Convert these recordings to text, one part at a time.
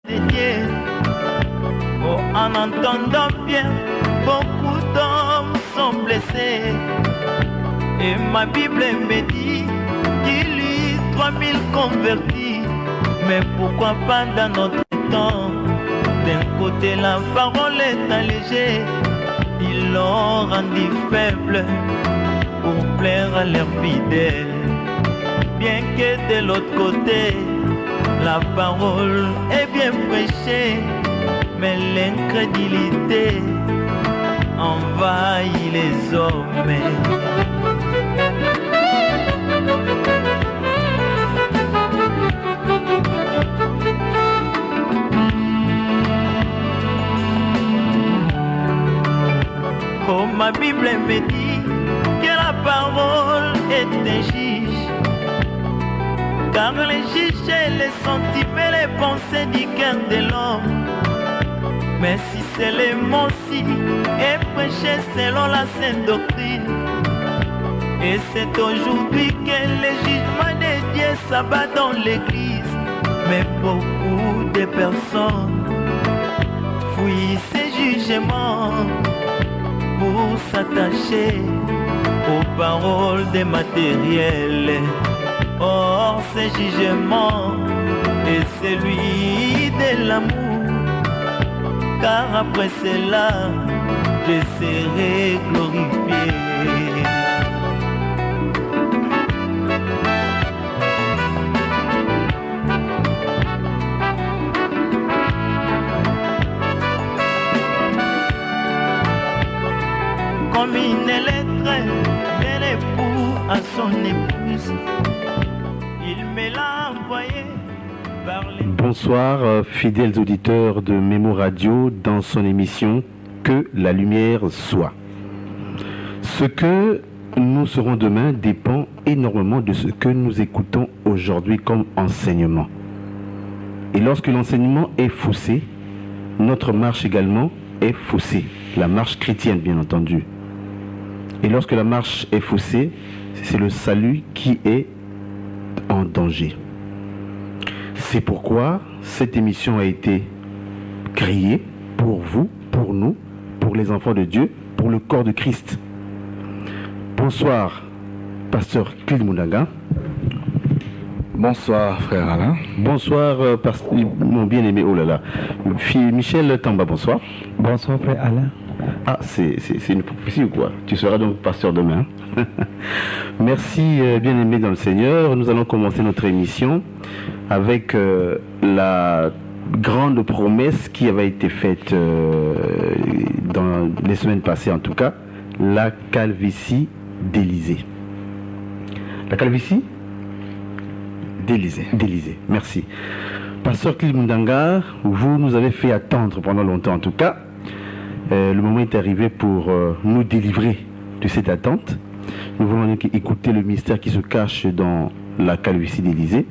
dédié. Oh, en entendant bien, beaucoup d'hommes sont blessés. Et ma Bible me dit qu'il y a 3000 convertis. Mais pourquoi pas dans notre temps? D'un côté la parole est allégée, ils l'ont rendu faible pour plaire à leurs fidèles. Bien que de l'autre côté, la parole est bien prêchée, mais l'incrédulité envahit les hommes. Oh, ma Bible me dit que la parole est un juge, car les juges les sentiments, les pensées du cœur de l'homme. Mais si c'est les mots ci et prêché selon la sainte doctrine, et c'est aujourd'hui que le jugement de Dieu s'abat dans l'église. Mais beaucoup de personnes fuient ces jugements pour s'attacher aux paroles des matériels. Or, ce jugement est celui de l'amour, car après cela, je serai glorifié. Comme une lettre d'un époux à son épouse, il me l'a envoyé par les... Bonsoir, fidèles auditeurs de Mémo Radio, dans son émission Que la lumière soit. Ce que nous serons demain dépend énormément de ce que nous écoutons aujourd'hui comme enseignement. Et lorsque l'enseignement est faussé, notre marche également est faussée. La marche chrétienne, bien entendu. Et lorsque la marche est faussée, c'est le salut qui est en danger. C'est pourquoi cette émission a été créée pour vous, pour nous, pour les enfants de Dieu, pour le corps de Christ. Bonsoir, pasteur Claude Moundaga. Bonsoir, frère Alain. Bonsoir, mon bien-aimé, oh là là, Michel Tamba, bonsoir. Bonsoir, frère Alain. Ah, c'est une prophétie ou quoi? Tu seras donc pasteur demain. Merci, bien-aimé dans le Seigneur. Nous allons commencer notre émission avec la grande promesse qui avait été faite dans les semaines passées, en tout cas, la calvitie d'Élysée. La calvitie d'Élysée, merci. Pasteur Kilimundanga, vous nous avez fait attendre pendant longtemps, en tout cas. Le moment est arrivé pour nous délivrer de cette attente. Nous voulons écouter le mystère qui se cache dans la calvitie d'Élysée.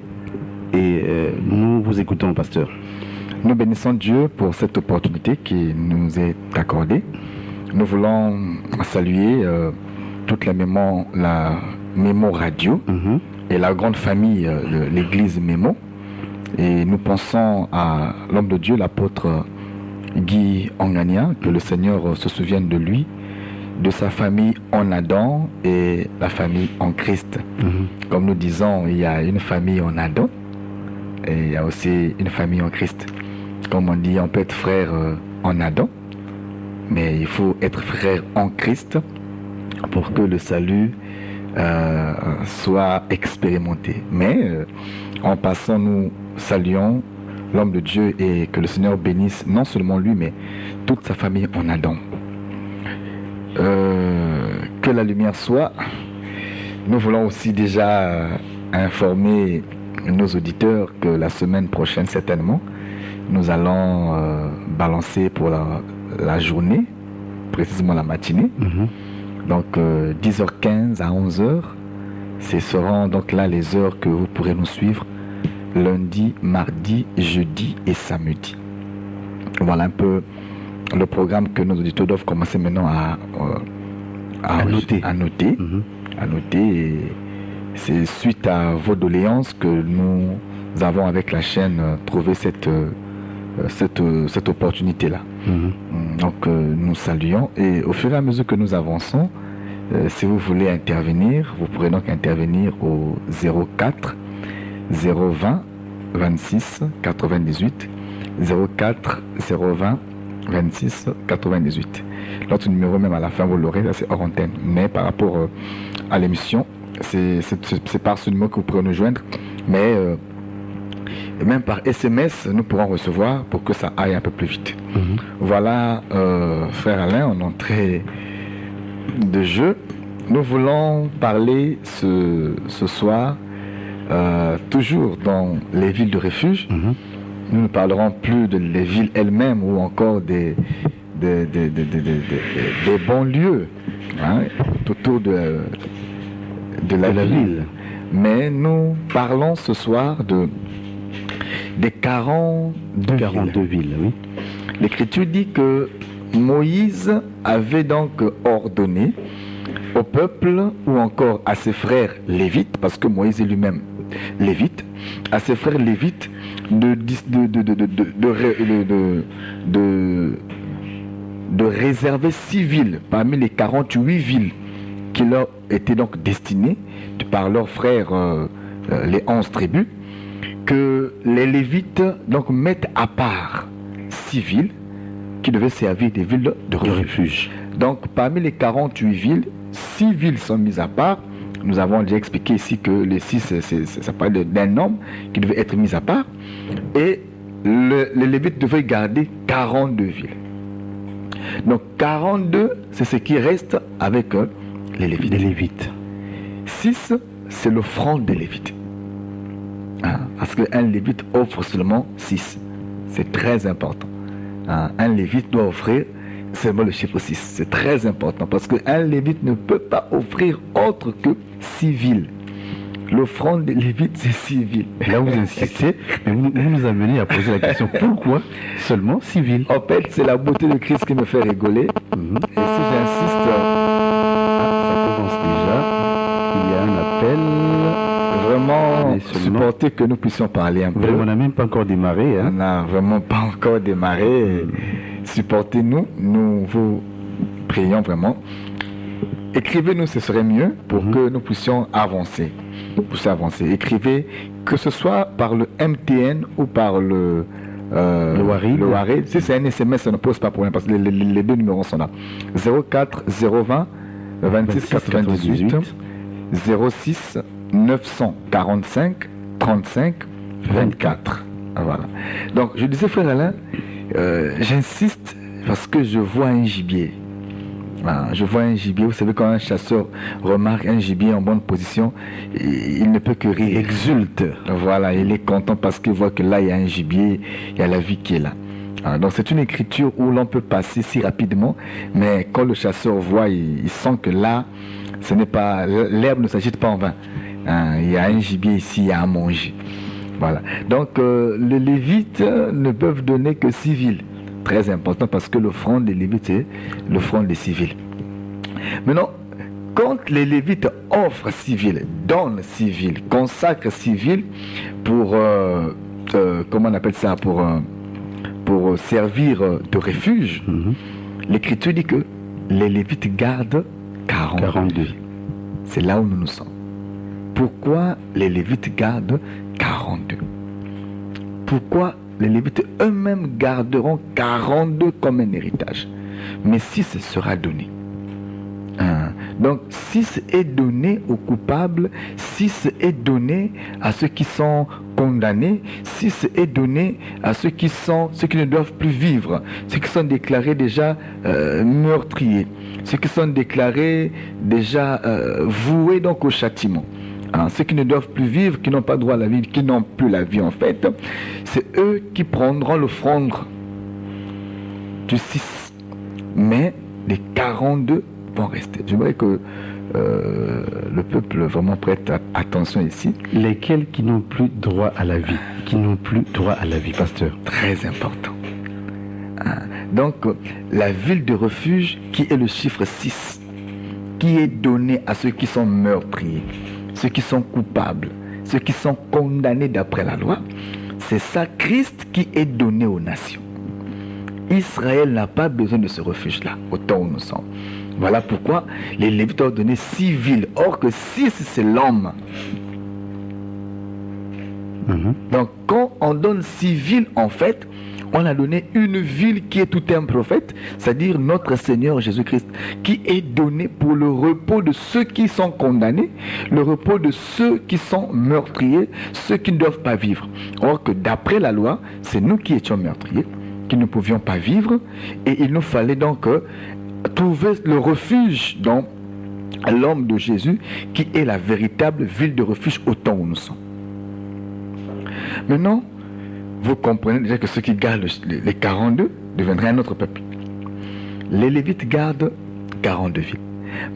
Et nous vous écoutons, pasteur. Nous bénissons Dieu pour cette opportunité qui nous est accordée. Nous voulons saluer toute la Mémo Radio et la grande famille de l'église Mémo. Et nous pensons à l'homme de Dieu, l'apôtre Guy Ongania, que le Seigneur se souvienne de lui, de sa famille en Adam et la famille en Christ. Comme nous disons, il y a une famille en Adam et il y a aussi une famille en Christ. Comme on dit, on peut être frère en Adam, mais il faut être frère en Christ pour que le salut soit expérimenté. Mais en passant, nous saluons l'homme de Dieu et que le Seigneur bénisse non seulement lui, mais toute sa famille en Adam. Que la lumière soit. Nous voulons aussi déjà informer nos auditeurs que la semaine prochaine, certainement, nous allons balancer pour la journée, précisément la matinée. Donc 10h15 à 11h, ce seront donc là les heures que vous pourrez nous suivre lundi, mardi, jeudi et samedi. Voilà un peu le programme que nos auditeurs doivent commencer maintenant à noter. Et c'est suite à vos doléances que nous avons avec la chaîne trouvé cette cette opportunité-là. Donc nous saluons et au fur et à mesure que nous avançons, si vous voulez intervenir, vous pourrez donc intervenir au 04 020 26 98 04 020 26 98. Notre numéro même à la fin vous l'aurez, c'est hors antenne. Mais par rapport à l'émission, c'est par ce numéro que vous pourrez nous joindre. Mais même par SMS, nous pourrons recevoir pour que ça aille un peu plus vite. Voilà, frère Alain, en entrée de jeu, nous voulons parler ce soir, toujours dans les villes de refuge. Nous ne parlerons plus de les villes elles-mêmes ou encore des bons lieux autour de la ville. Mais nous parlons ce soir des 42 villes. Oui. L'Écriture dit que Moïse avait donc ordonné au peuple ou encore à ses frères lévites, parce que Moïse est lui-même lévite, à ses frères lévites de réserver 6 villes parmi les 48 villes qui leur étaient donc destinées par leurs frères, les 11 tribus, que les Lévites donc mettent à part 6 villes qui devaient servir des villes de refuge. Donc parmi les 48 villes, 6 villes sont mises à part. Nous avons déjà expliqué ici que les 6, ça parlait d'un nombre qui devait être mis à part. Et les Lévites devaient garder 42 villes. Donc 42, c'est ce qui reste avec les Lévites. 6, c'est l'offrande des Lévites. Parce qu'un Lévite offre seulement 6. C'est très important. Un Lévite doit offrir seulement le chiffre 6. C'est très important parce qu'un Lévite ne peut pas offrir autre que 6 villes. L'offrande des Lévites, c'est 6 villes. Là, vous insistez, mais vous nous amenez à poser la question pourquoi seulement 6 villes? En fait, c'est la beauté de Christ qui me fait rigoler. Et si j'insiste, ça commence déjà. Il y a un appel. Vraiment supporter que nous puissions parler un peu. On n'a même pas encore démarré. On n'a vraiment pas encore démarré. Supportez-nous, nous vous prions vraiment. Écrivez-nous, ce serait mieux pour que nous puissions avancer. Écrivez, que ce soit par le MTN ou par le Wari. Si c'est un SMS, ça ne pose pas problème parce que les deux numéros sont là. 04 020 26 98 06 945 35 24. Voilà. Donc, je disais, frère Alain, j'insiste parce que je vois un gibier. Je vois un gibier. Vous savez, quand un chasseur remarque un gibier en bonne position, il ne peut que rire. Exulte. Voilà, il est content parce qu'il voit que là, il y a un gibier, il y a la vie qui est là. Donc, c'est une écriture où l'on peut passer si rapidement, mais quand le chasseur voit, il sent que là, ce n'est pas, l'herbe ne s'agite pas en vain. Il y a un gibier ici, il y a à manger. Voilà. Donc, les Lévites ne peuvent donner que 6 villes. Très important parce que l'offrande des Lévites, c'est l'offrande des 6 villes. Maintenant, quand les Lévites offrent 6 villes, donnent 6 villes, consacrent 6 villes pour, comment on appelle ça, pour servir de refuge, l'Écriture dit que les Lévites gardent 42. C'est là où nous sommes. Pourquoi les Lévites gardent 42? Pourquoi les Lévites eux-mêmes garderont 42 comme un héritage? Mais 6 sera donné. Donc 6 est donné aux coupables, 6 est donné à ceux qui sont condamnés, 6 est donné à ceux qui ne doivent plus vivre, ceux qui sont déclarés déjà meurtriers, ceux qui sont déclarés déjà voués donc au châtiment. Ceux qui ne doivent plus vivre, qui n'ont pas droit à la vie, qui n'ont plus la vie en fait, c'est eux qui prendront l'offrande du 6. Mais les 42 vont rester. J'aimerais que le peuple vraiment prête attention ici. Lesquels qui n'ont plus droit à la vie? Qui n'ont plus droit à la vie, pasteur? Très important. Donc, la ville de refuge qui est le chiffre 6, qui est donné à ceux qui sont meurtriers, ceux qui sont coupables, ceux qui sont condamnés d'après la loi, c'est ça Christ qui est donné aux nations. Israël n'a pas besoin de ce refuge-là, au temps où nous sommes. Voilà pourquoi les Lévites ont donné 6 villes. Or que 6, c'est l'homme. Donc quand on donne 6 villes, en fait, on a donné une ville qui est tout un prophète, c'est-à-dire notre Seigneur Jésus-Christ, qui est donné pour le repos de ceux qui sont condamnés, le repos de ceux qui sont meurtriers, ceux qui ne doivent pas vivre. Or que d'après la loi, c'est nous qui étions meurtriers, qui ne pouvions pas vivre, et il nous fallait donc trouver le refuge dans l'homme de Jésus, qui est la véritable ville de refuge au temps où nous sommes. Maintenant, vous comprenez déjà que ceux qui gardent les 42 deviendraient un autre peuple. Les Lévites gardent 42 villes.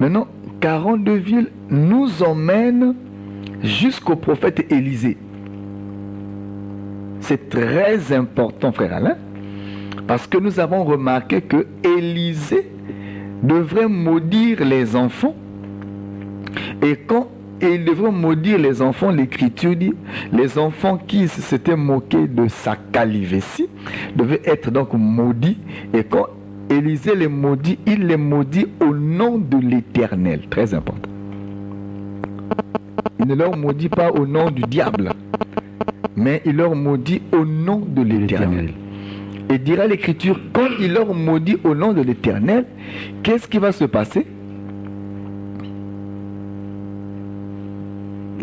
Maintenant, 42 villes nous emmènent jusqu'au prophète Élisée. C'est très important, frère Alain, parce que nous avons remarqué que Élisée devrait maudire les enfants. Et quand il devrait maudire les enfants, l'Écriture dit, les enfants qui s'étaient moqués de sa calvitie devaient être donc maudits. Et quand Élisée les maudit, il les maudit au nom de l'Éternel. Très important. Il ne leur maudit pas au nom du diable, mais il leur maudit au nom de l'Éternel. Et dira l'Écriture, quand il leur maudit au nom de l'Éternel, qu'est-ce qui va se passer?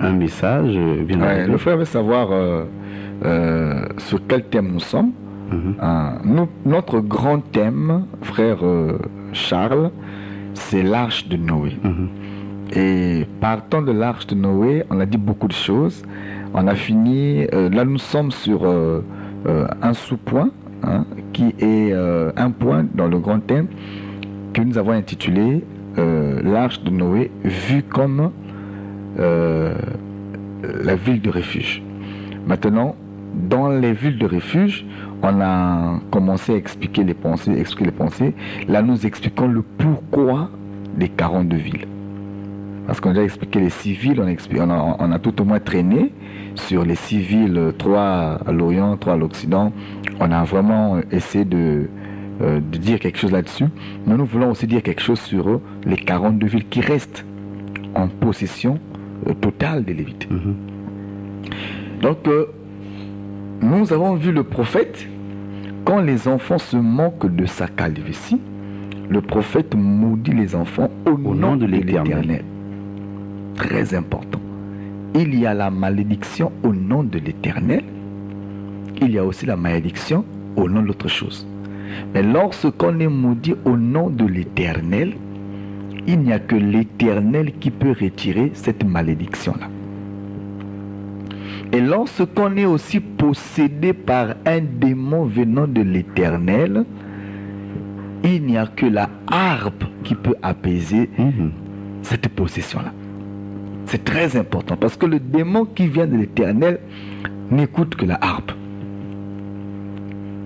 Un message vient d'arriver. Le frère veut savoir sur quel thème nous sommes. Notre grand thème, frère Charles, c'est l'arche de Noé. Et partant de l'arche de Noé, on a dit beaucoup de choses. On a fini, là nous sommes sur un sous-point, qui est un point dans le grand thème que nous avons intitulé l'arche de Noé, vue comme la ville de refuge. Maintenant, dans les villes de refuge, on a commencé à expliquer les pensées. Là, nous expliquons le pourquoi des 42 villes. Parce qu'on a déjà expliqué les 6 villes, on a tout au moins traîné sur les 6 villes, 3 à l'Orient, 3 à l'Occident. On a vraiment essayé de dire quelque chose là-dessus. Mais nous voulons aussi dire quelque chose sur les 42 villes qui restent en possession totale des Lévites. Donc, nous avons vu le prophète, quand les enfants se moquent de sa calvitie, le prophète maudit les enfants au nom de l'Éternel. Très important. Il y a la malédiction au nom de l'Éternel. Il y a aussi la malédiction au nom d'autre chose. Mais lorsqu'on est maudit au nom de l'Éternel, il n'y a que l'Éternel qui peut retirer cette malédiction-là. Et lorsqu'on est aussi possédé par un démon venant de l'Éternel, il n'y a que la harpe qui peut apaiser cette possession-là. C'est très important parce que le démon qui vient de l'Éternel n'écoute que la harpe,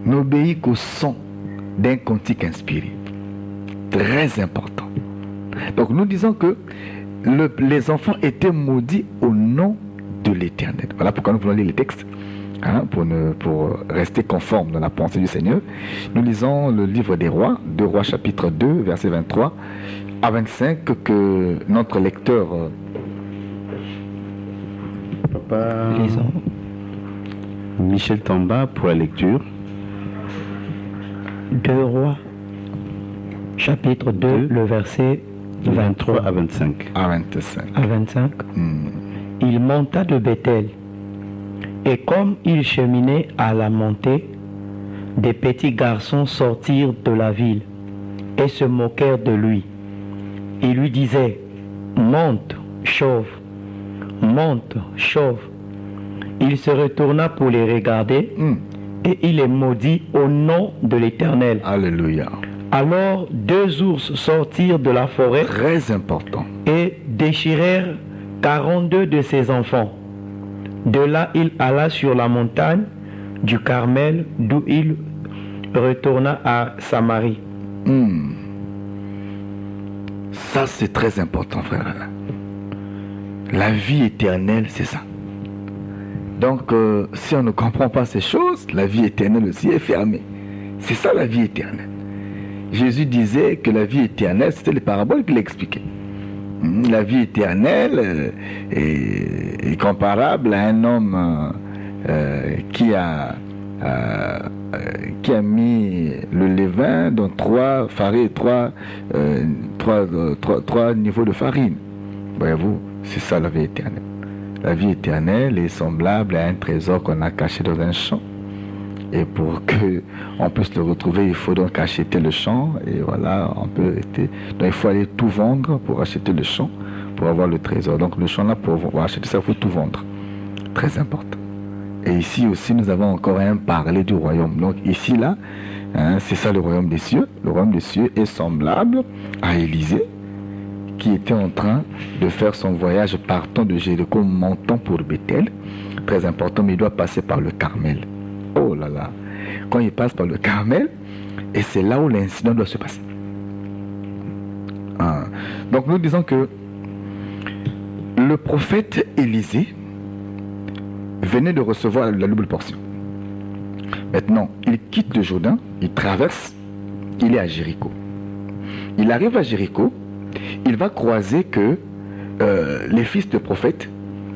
n'obéit qu'au son d'un cantique inspiré. Très important. Donc nous disons que les enfants étaient maudits au nom de l'Éternel. Voilà pourquoi nous voulons lire les textes, pour rester conforme dans la pensée du Seigneur. Nous lisons le livre des Rois, 2 Rois chapitre 2, verset 23 à 25, que notre lecteur... Lisons. Michel Tamba pour la lecture. 2 Rois chapitre 2, le verset 23 à 25. À 25. Il monta de Bethel, et comme il cheminait à la montée, des petits garçons sortirent de la ville et se moquèrent de lui. Ils lui disaient, monte, chauve, monte, chauve. Il se retourna pour les regarder, et il les maudit au nom de l'Éternel. Alléluia. Alors 2 ours sortirent de la forêt, très important, et déchirèrent 42 de ses enfants. De là, il alla sur la montagne du Carmel, d'où il retourna à Samarie. Ça, c'est très important, frère. La vie éternelle, c'est ça. Donc, si on ne comprend pas ces choses, la vie éternelle aussi est fermée. C'est ça la vie éternelle. Jésus disait que la vie éternelle, c'était les paraboles qu'il expliquait. La vie éternelle est comparable à un homme qui a mis le levain dans trois niveaux de farine. Voyez-vous, c'est ça la vie éternelle. La vie éternelle est semblable à un trésor qu'on a caché dans un champ. Et pour qu'on puisse le retrouver, il faut donc acheter le champ. Et voilà, on peut rester. Donc il faut aller tout vendre pour acheter le champ, pour avoir le trésor. Donc le champ là, pour acheter ça, il faut tout vendre. Très important. Et ici aussi, nous avons encore un parler du royaume. Donc ici là, c'est ça le royaume des cieux. Le royaume des cieux est semblable à Élisée, qui était en train de faire son voyage partant de Jéricho, montant pour Bethel. Très important, mais il doit passer par le Carmel. Oh là là, quand il passe par le Carmel, et c'est là où l'incident doit se passer. Donc nous disons que le prophète Élisée venait de recevoir la double portion. Maintenant, il quitte le Jourdain, il traverse, il est à Jéricho. Il arrive à Jéricho, il va croiser que les fils de prophètes,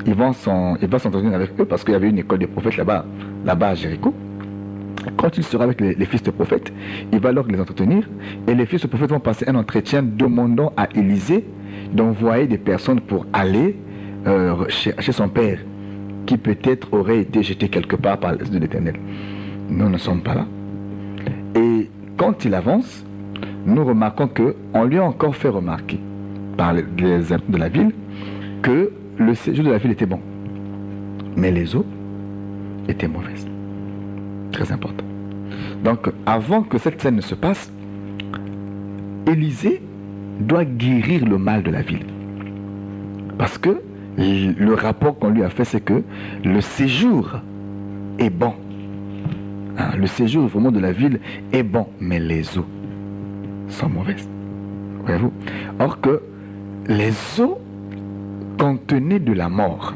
il va s'entretenir avec eux parce qu'il y avait une école de prophètes là-bas à Jéricho. Quand il sera avec les fils de prophètes, il va alors les entretenir et les fils de prophètes vont passer un entretien demandant à Élisée d'envoyer des personnes pour aller chez son père qui peut-être aurait été jeté quelque part par l'Esprit de l'Éternel. Nous ne sommes pas là. Et quand il avance, nous remarquons qu'on lui a encore fait remarquer par les habitants de la ville que le séjour de la ville était bon, mais les eaux étaient mauvaises. Très important. Donc, avant que cette scène ne se passe, Élisée doit guérir le mal de la ville. Parce que le rapport qu'on lui a fait, c'est que le séjour est bon. Le séjour vraiment de la ville est bon, mais les eaux sont mauvaises. Voyez-vous? Or que les eaux contenaient de la mort.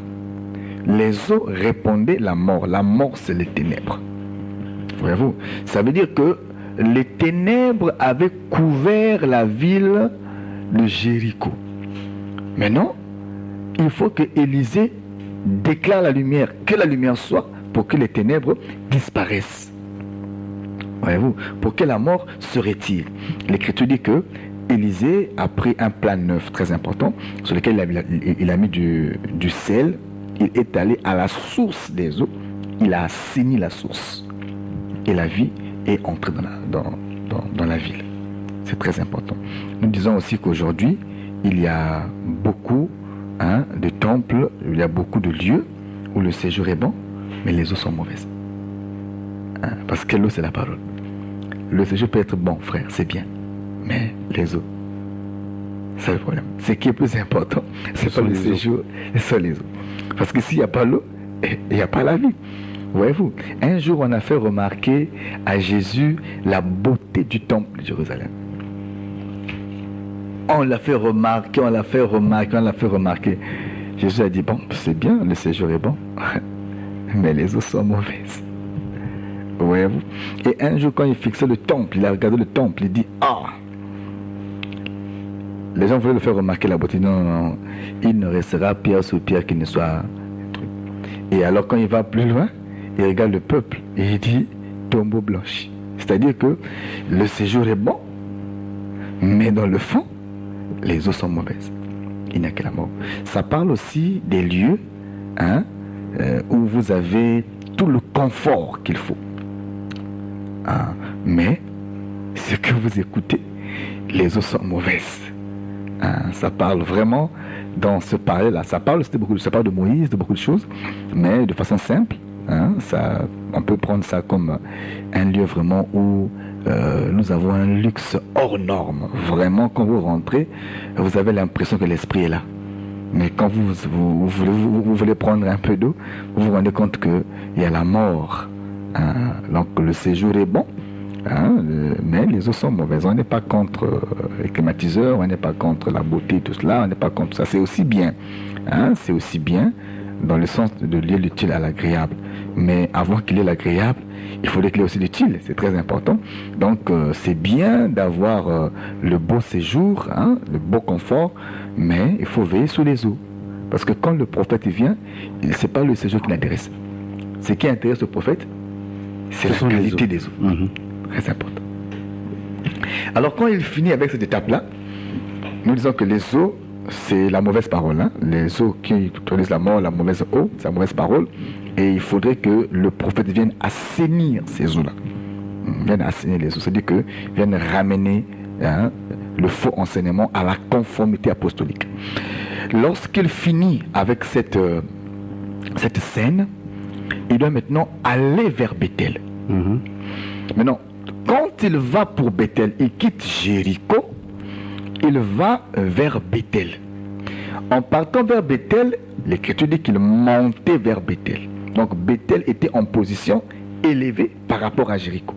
Les eaux répandaient la mort. La mort, c'est les ténèbres. Voyez-vous? Ça veut dire que les ténèbres avaient couvert la ville de Jéricho. Maintenant, il faut que Élisée déclare la lumière, que la lumière soit, pour que les ténèbres disparaissent. Voyez-vous? Pour que la mort se retire. L'Écriture dit que Élisée a pris un plat neuf très important, sur lequel il a mis du sel. Il est allé à la source des eaux. Il a assaini la source. Et la vie est entrée dans la ville. C'est très important. Nous disons aussi qu'aujourd'hui, il y a beaucoup de temples, il y a beaucoup de lieux où le séjour est bon, mais les eaux sont mauvaises. Parce que l'eau, c'est la parole. Le séjour peut être bon, frère, c'est bien. Mais les eaux, c'est le problème. Ce qui est plus important, c'est pas le séjour, c'est les eaux. Parce que s'il n'y a pas l'eau, il n'y a pas la vie. Voyez-vous, un jour on a fait remarquer à Jésus la beauté du temple de Jérusalem. On l'a fait remarquer. Jésus a dit, bon, c'est bien, le séjour est bon, mais les eaux sont mauvaises. Voyez-vous. Et un jour quand il fixait le temple, il a regardé le temple, il dit, les gens voulaient le faire remarquer la beauté. Non, il ne restera pierre sur pierre qui ne soit détruit. Et alors quand il va plus loin, il regarde le peuple et il dit tombeau blanchi. C'est-à-dire que le séjour est bon, mais dans le fond, les eaux sont mauvaises. Il n'y a que la mort. Ça parle aussi des lieux où vous avez tout le confort qu'il faut. Mais ce que vous écoutez, les eaux sont mauvaises. Ça parle vraiment dans ce parler-là. Ça parle de Moïse, de beaucoup de choses, mais de façon simple. On peut prendre ça comme un lieu vraiment où nous avons un luxe hors norme. Vraiment, quand vous rentrez, vous avez l'impression que l'esprit est là. Mais quand vous voulez prendre un peu d'eau, vous vous rendez compte qu'il y a la mort. Donc le séjour est bon, mais les eaux sont mauvaises. On n'est pas contre les climatiseurs, on n'est pas contre la beauté, tout cela, on n'est pas contre ça. C'est aussi bien. C'est aussi bien dans le sens de lier l'utile à l'agréable. Mais avant qu'il ait l'agréable, il faudrait qu'il ait aussi l'utile, c'est très important. Donc c'est bien d'avoir le beau séjour, hein, le beau confort, mais il faut veiller sur les eaux. Parce que quand le prophète vient, ce n'est pas le séjour qui l'intéresse. Ce qui intéresse le prophète, c'est la qualité des eaux. Très important. Alors quand il finit avec cette étape-là, nous disons que les eaux, c'est la mauvaise parole. Hein? Les eaux qui autorisent la mort, la mauvaise eau, c'est la mauvaise parole. Et il faudrait que le prophète vienne assainir ces eaux-là. Vienne assainir les eaux. C'est-à-dire que vienne ramener le faux enseignement à la conformité apostolique. Lorsqu'il finit avec cette scène, il doit maintenant aller vers Bethel. Maintenant, quand il va pour Bethel, il quitte Jéricho, il va vers Bethel. En partant vers Bethel, l'Écriture dit qu'il montait vers Bethel. Donc Bethel était en position élevée par rapport à Jéricho.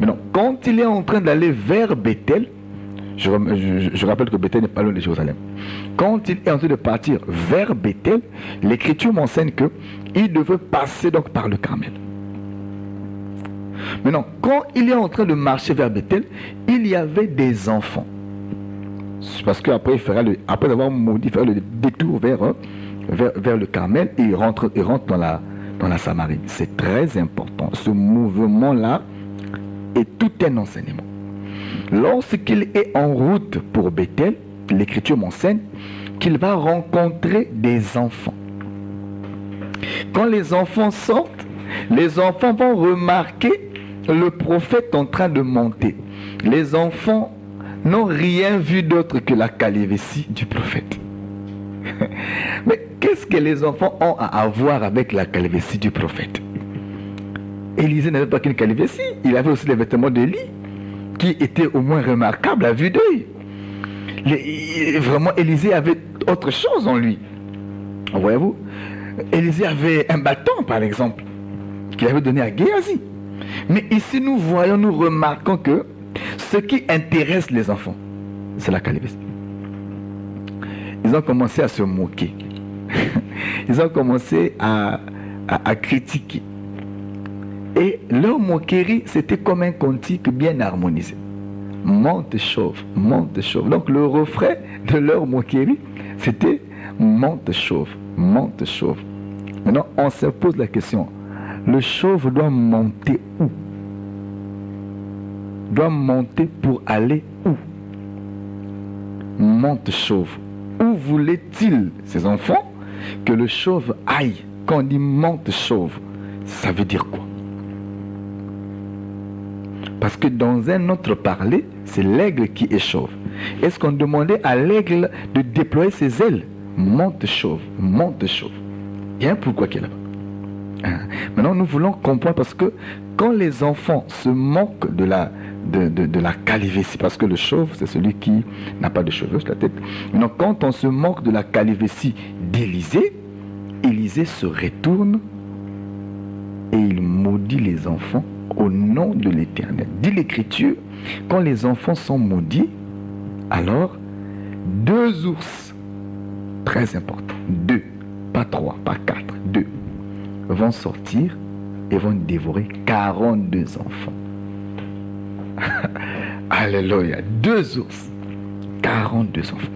Maintenant, quand il est en train d'aller vers Bethel, je rappelle que Bethel n'est pas loin de Jérusalem. Quand il est en train de partir vers Bethel, l'Écriture m'enseigne qu'il devait passer donc par le Carmel. Maintenant, quand il est en train de marcher vers Bethel, il y avait des enfants. Parce qu'après, après avoir maudit, il fera le détour vers le Carmel et il rentre dans la Samarie. C'est très important. Ce mouvement-là est tout un enseignement. Lorsqu'il est en route pour Bethel, l'Écriture m'enseigne qu'il va rencontrer des enfants. Quand les enfants sortent, les enfants vont remarquer le prophète en train de monter. Les enfants n'ont rien vu d'autre que la calvitie du prophète. Mais qu'est-ce que les enfants ont à voir avec la calvitie du prophète? Élisée n'avait pas qu'une calvitie, il avait aussi les vêtements d'Élie, qui étaient au moins remarquables à vue d'œil. Vraiment, Élisée avait autre chose en lui. Voyez-vous, Élisée avait un bâton, par exemple, qu'il avait donné à Géasi. Mais ici, nous remarquons que ce qui intéresse les enfants, c'est la calvitie. Ils ont commencé à se moquer. Ils ont commencé à critiquer. Et leur moquerie, c'était comme un cantique bien harmonisé. Monte chauve, monte chauve. Donc le refrain de leur moquerie, c'était monte chauve, monte chauve. Maintenant, on se pose la question, le chauve doit monter où? Doit monter pour aller où? Monte chauve. Où voulait-il, ces enfants, que le chauve aille? Quand on dit monte chauve, ça veut dire quoi? Parce que dans un autre parler, c'est l'aigle qui est chauve. Est-ce qu'on demandait à l'aigle de déployer ses ailes? Monte chauve, monte chauve. Il y a un pourquoi qui est là-bas. Maintenant, nous voulons comprendre parce que quand les enfants se moquent de la calvitie, parce que le chauve, c'est celui qui n'a pas de cheveux sur la tête. Maintenant, quand on se moque de la calvitie d'Élisée, Élisée se retourne et il maudit les enfants au nom de l'Éternel. Dit l'Écriture, quand les enfants sont maudits, alors 2 ours, très important, 2, pas 3, pas 4, 2, vont sortir et vont dévorer 42 enfants. Alléluia, 2 ours, 42 enfants.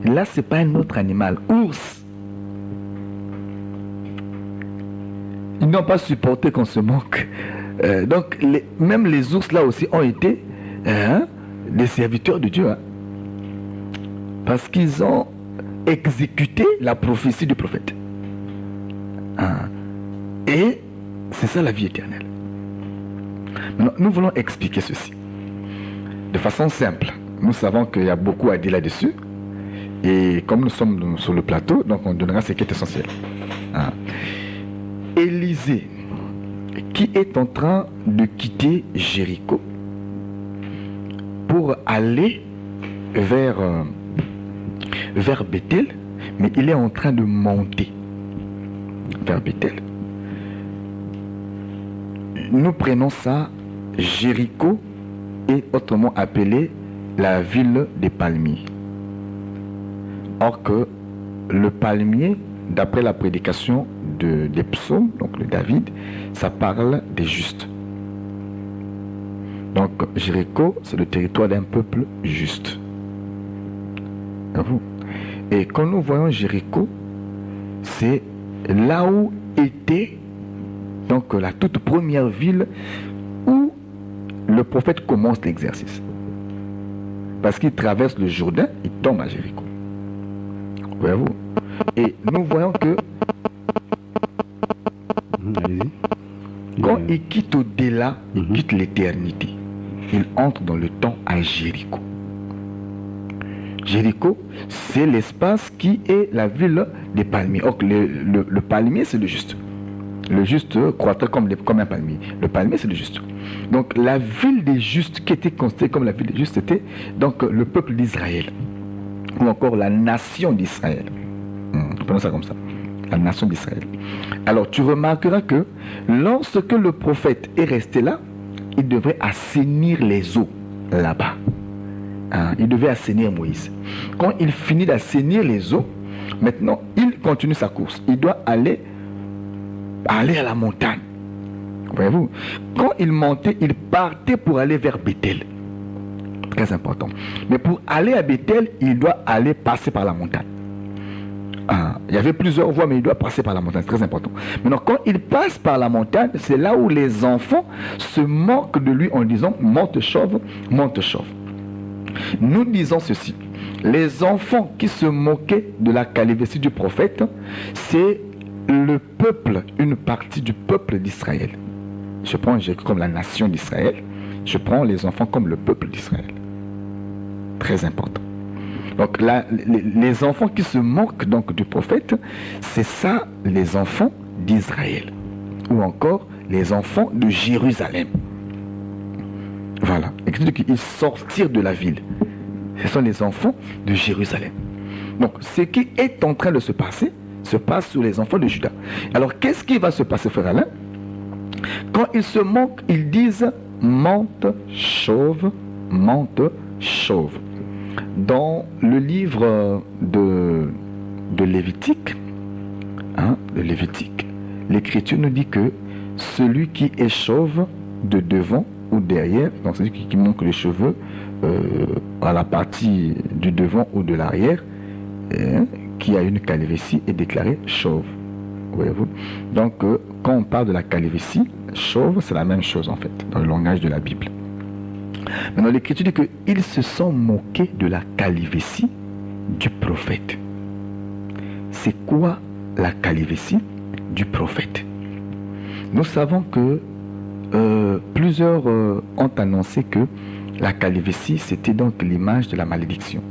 Là, ce n'est pas un autre animal, ours. Ils n'ont pas supporté qu'on se moque. Donc, même les ours là aussi ont été des serviteurs de Dieu. Hein, parce qu'ils ont exécuté la prophétie du prophète. Et c'est ça la vie éternelle. Maintenant, nous voulons expliquer ceci. De façon simple. Nous savons qu'il y a beaucoup à dire là-dessus. Et comme nous sommes sur le plateau, donc on donnera ce qui est essentiel. Élisée, qui est en train de quitter Jéricho pour aller vers Bethel, mais il est en train de monter vers Bethel. Nous prenons ça, Jéricho est autrement appelé la ville des palmiers. Or que le palmier d'après la prédication des psaumes, donc de David, ça parle des justes. Donc Jéricho, c'est le territoire d'un peuple juste. Et quand nous voyons Jéricho, c'est là où était donc la toute première ville où le prophète commence l'exercice. Parce qu'il traverse le Jourdain, il tombe à Jéricho. Voyez-vous? Et nous voyons que quand il quitte au-delà, il quitte l'éternité, il entre dans le temps à Jéricho. Jéricho, c'est l'espace qui est la ville des palmiers. Or, le palmier, c'est le juste. Le juste croîtrait comme un palmier. Le palmier, c'est le juste. Donc, la ville des justes, qui était considérée comme la ville des justes, c'était donc le peuple d'Israël. Ou encore la nation d'Israël. Prenons ça comme ça. La nation d'Israël. Alors, tu remarqueras que lorsque le prophète est resté là, il devrait assainir les eaux là-bas. Il devait assainir Moïse. Quand il finit d'assainir les eaux, maintenant, il continue sa course. Il doit aller à la montagne. Voyez-vous? Quand il montait, il partait pour aller vers Bethel. Très important. Mais pour aller à Bethel, il doit aller passer par la montagne. Il y avait plusieurs voies, mais il doit passer par la montagne. C'est très important. Maintenant, quand il passe par la montagne, c'est là où les enfants se moquent de lui en disant « monte chauve, monte chauve ». Nous disons ceci. Les enfants qui se moquaient de la calvitie du prophète, c'est le peuple, une partie du peuple d'Israël. Je prends Jéricho comme la nation d'Israël. Je prends les enfants comme le peuple d'Israël. Très important. Donc là, les enfants qui se moquent donc du prophète, c'est ça les enfants d'Israël. Ou encore les enfants de Jérusalem. Voilà. Ils sortirent de la ville. Ce sont les enfants de Jérusalem. Donc ce qui est en train de se passer, se passe sur les enfants de Juda. Alors qu'est-ce qui va se passer, frère Alain? Quand ils se moquent, ils disent monte chauve, monte chauve. Dans le livre de Lévitique, l'Écriture nous dit que celui qui est chauve de devant ou derrière, donc celui qui manque les cheveux à la partie du devant ou de l'arrière, qui a une calvitie est déclaré chauve. Voyez-vous? Donc quand on parle de la calvitie, chauve, c'est la même chose en fait, dans le langage de la Bible. Maintenant, l'Écriture dit qu'ils se sont moqués de la calvitie du prophète. C'est quoi la calvitie du prophète? Nous savons que plusieurs ont annoncé que la calvitie, c'était donc l'image de la malédiction.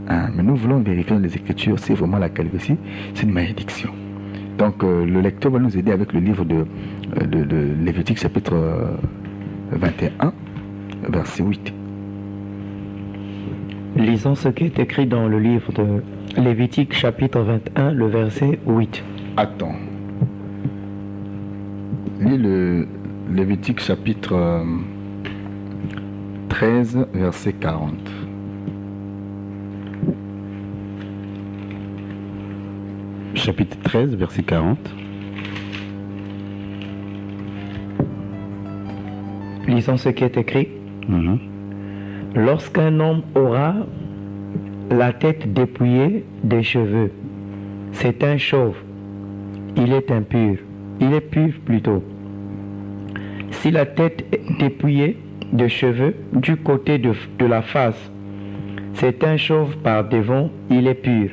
Mais nous voulons vérifier dans les Écritures si vraiment la calvitie, c'est une malédiction. Donc, le lecteur va nous aider avec le livre de Lévitique, chapitre 21. Verset 8. Lisons ce qui est écrit dans le livre de Lévitique chapitre 21, le verset 8. Attends. Lis le Lévitique chapitre 13, verset 40. Chapitre 13, verset 40. Lisons ce qui est écrit. Lorsqu'un homme aura la tête dépouillée des cheveux, c'est un chauve, il est impur, il est pur plutôt. Si la tête est dépouillée de cheveux du côté de la face, c'est un chauve par devant, il est pur.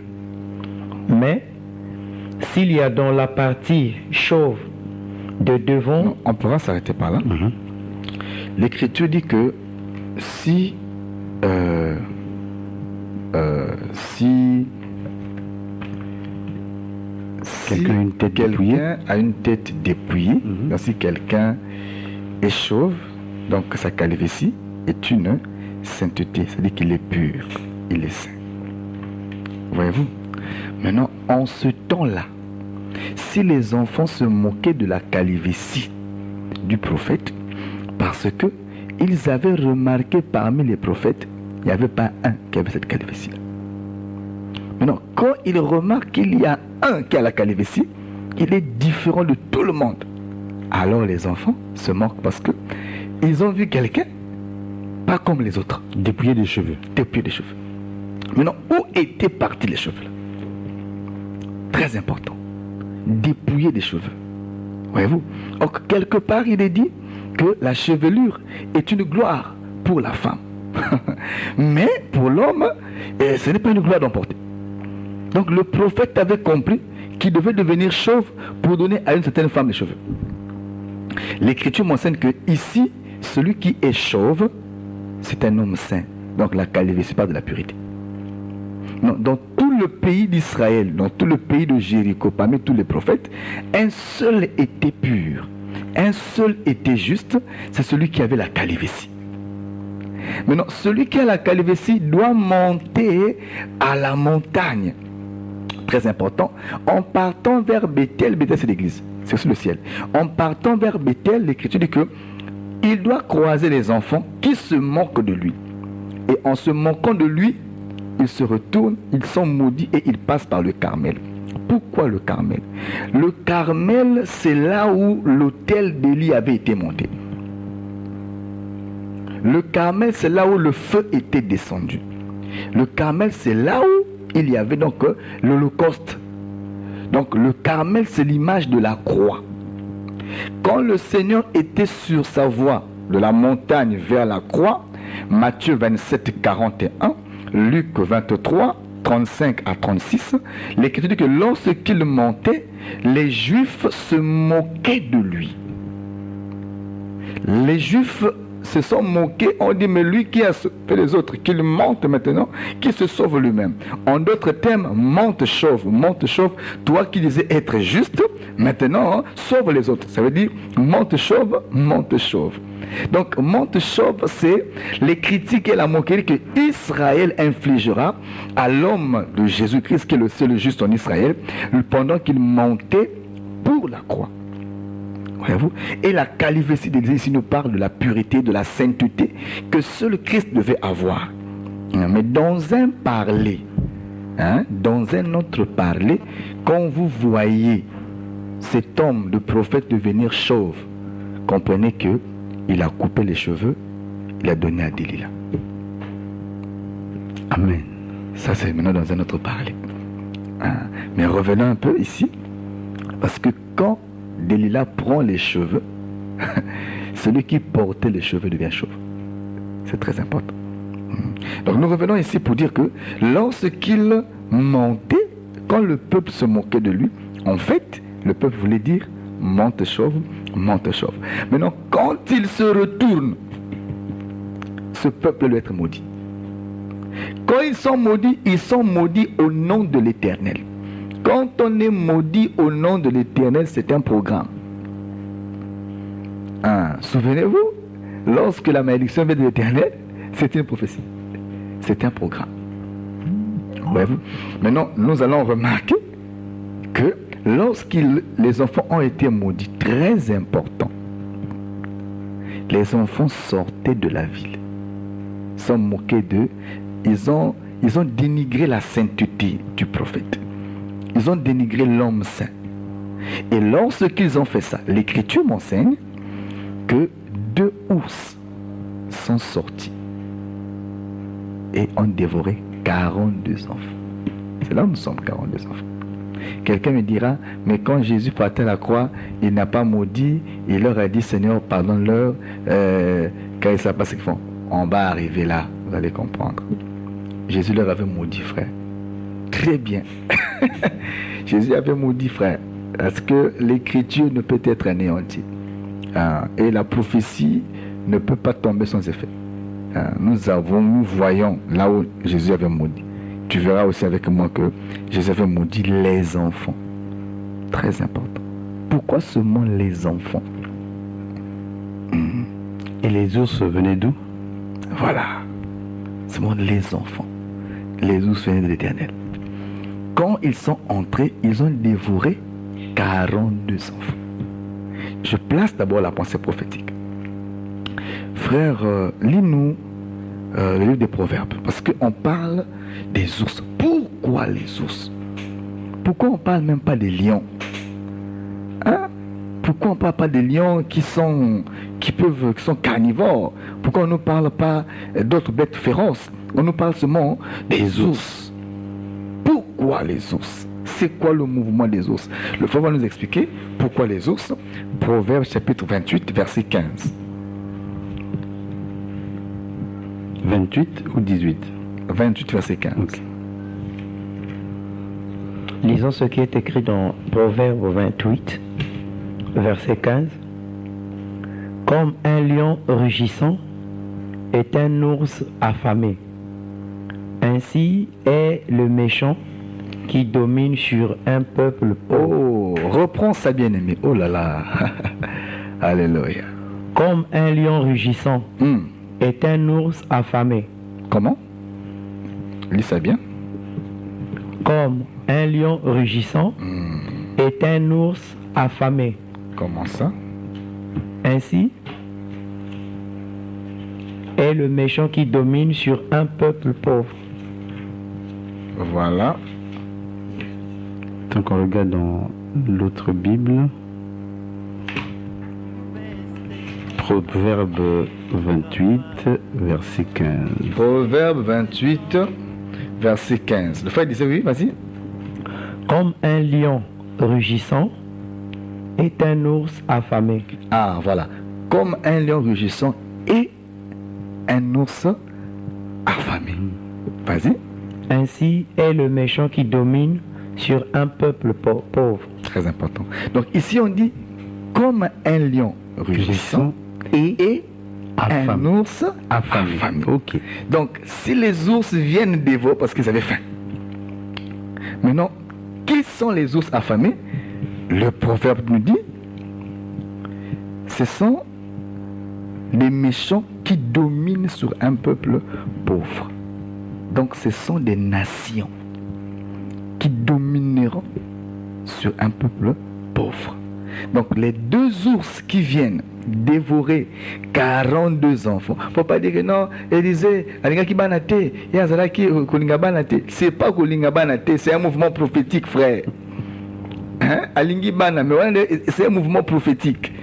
Mais s'il y a dans la partie chauve de devant... Non, on pourra s'arrêter par là. L'Écriture dit que si quelqu'un a une tête dépouillée, donc si quelqu'un est chauve, donc sa calvitie est une sainteté, c'est-à-dire qu'il est pur, il est saint. Voyez-vous? Maintenant, en ce temps-là, si les enfants se moquaient de la calvitie du prophète, parce que ils avaient remarqué parmi les prophètes, il n'y avait pas un qui avait cette calvitie. Maintenant, quand il remarque qu'il y a un qui a la calvitie, il est différent de tout le monde. Alors les enfants se moquent parce que ils ont vu quelqu'un pas comme les autres. Dépouillé des cheveux. Dépouillé des cheveux. Maintenant, où étaient partis les cheveux là? Très important. Dépouillé des cheveux. Voyez-vous? Donc, quelque part, il est dit que la chevelure est une gloire pour la femme. Mais pour l'homme, ce n'est pas une gloire d'emporter. Donc, le prophète avait compris qu'il devait devenir chauve pour donner à une certaine femme les cheveux. L'Écriture m'enseigne que ici, celui qui est chauve, c'est un homme saint. Donc, la calvitie, c'est pas de la pureté. Non, dans tout le pays d'Israël, dans tout le pays de Jéricho, parmi tous les prophètes, un seul était pur, un seul était juste, c'est celui qui avait la calvitie. Maintenant, celui qui a la calvitie doit monter à la montagne. Très important. En partant vers Bethel, Bethel c'est l'église, c'est aussi le ciel. En partant vers Bethel, l'Écriture dit que il doit croiser les enfants qui se moquent de lui. Et en se moquant de lui, ils se retournent, ils sont maudits et ils passent par le Carmel. Pourquoi le Carmel? Le Carmel, c'est là où l'autel d'Élie avait été monté. Le Carmel, c'est là où le feu était descendu. Le Carmel, c'est là où il y avait donc l'Holocauste. Donc le Carmel, c'est l'image de la croix. Quand le Seigneur était sur sa voie de la montagne vers la croix, Matthieu 27, 41, Luc 23, 35 à 36, l'Écriture dit que lorsqu'il montait, les Juifs se moquaient de lui. Les Juifs se sont moqués, on dit mais lui qui a fait les autres, qu'il monte maintenant, qui se sauve lui-même. En d'autres termes, monte chauve, toi qui disais être juste, maintenant sauve les autres. Ça veut dire monte chauve, monte chauve. Donc monte chauve, c'est les critiques et la moquerie que Israël infligera à l'homme de Jésus-Christ qui est le seul juste en Israël pendant qu'il montait pour la croix. Voyez-vous? Et la calvitie de Jésus nous parle de la pureté, de la sainteté que seul Christ devait avoir. Mais dans un parler, dans un autre parler, quand vous voyez cet homme de prophète devenir chauve, comprenez que il a coupé les cheveux, il a donné à Delilah. Amen. Ça c'est maintenant dans un autre parler. Mais revenons un peu ici, parce que quand Delilah prend les cheveux, celui qui portait les cheveux devient chauve. C'est très important. Donc nous revenons ici pour dire que lorsqu'il montait, quand le peuple se moquait de lui, en fait, le peuple voulait dire monte chauve, monte chauve. Maintenant, quand il se retourne, ce peuple doit être maudit. Quand ils sont maudits au nom de l'Éternel. Quand on est maudit au nom de l'Éternel, c'est un programme. Souvenez-vous, lorsque la malédiction vient de l'Éternel, c'est une prophétie. C'est un programme. Voyez-vous? Maintenant, nous allons remarquer que lorsque les enfants ont été maudits, très important, les enfants sortaient de la ville, sont moqués d'eux, ils ont dénigré la sainteté du prophète. Ils ont dénigré l'homme saint. Et lorsqu'ils ont fait ça, l'Écriture m'enseigne que 2 ours sont sortis et ont dévoré 42 enfants. C'est là où nous sommes, 42 enfants. Quelqu'un me dira, mais quand Jésus partait à la croix, il n'a pas maudit, il leur a dit, Seigneur, pardonne-leur, quand ils savent pas ce qu'ils font. On va arriver là, vous allez comprendre. Jésus leur avait maudit, frère. Très bien. Jésus avait maudit, frère, parce que l'écriture ne peut être anéantie. Et la prophétie ne peut pas tomber sans effet. Nous voyons là où Jésus avait maudit. Tu verras aussi avec moi que Jésus avait maudit les enfants. Très important. Pourquoi seulement les enfants? Et les ours venaient d'où? Voilà. Seulement les enfants. Les ours venaient de l'Éternel. Quand ils sont entrés, ils ont dévoré 42 enfants. Je place d'abord la pensée prophétique. Frère, lis-nous le livre des Proverbes, parce qu'on parle des ours. Pourquoi Pourquoi les ours? Pourquoi on ne parle même pas des lions? Hein? Pourquoi on ne parle pas des lions qui sont carnivores? Pourquoi on ne parle pas d'autres bêtes féroces? On nous parle seulement des ours. Pourquoi les ours? C'est quoi le mouvement des ours? Le frère va nous expliquer pourquoi les ours. Proverbe chapitre 28, verset 15. 28 ou 18? 28, verset 15. Okay. Lisons ce qui est écrit dans Proverbe 28, verset 15. Comme un lion rugissant est un ours affamé, ainsi est le méchant qui domine sur un peuple pauvre. Oh, reprends ça, bien-aimé. Oh là là. Alléluia. Comme un lion rugissant est un ours affamé. Comment? Lis ça bien. Comme un lion rugissant est un ours affamé. Comment ça? Ainsi est le méchant qui domine sur un peuple pauvre. Voilà. Tant qu'on regarde dans l'autre Bible, Proverbe 28, verset 15. Proverbe 28, verset 15. Le frère disait oui, vas-y. Comme un lion rugissant est un ours affamé. Ah, voilà. Comme un lion rugissant et un ours affamé. Vas-y. Ainsi est le méchant qui domine sur un peuple pauvre. Très important. Donc ici on dit comme un lion rugissant et un ours affamé. Ok. Donc si les ours viennent dévorer parce qu'ils avaient faim. Maintenant, qui sont les ours affamés? Le proverbe nous dit ce sont les méchants qui dominent sur un peuple pauvre. Donc ce sont des nations qui domineront sur un peuple pauvre. Donc les deux ours qui viennent dévorer 42 enfants. Faut pas dire que non, Élisée, c'est pas Kolingabanate, c'est un mouvement prophétique, frère. Hein? C'est un mouvement prophétique.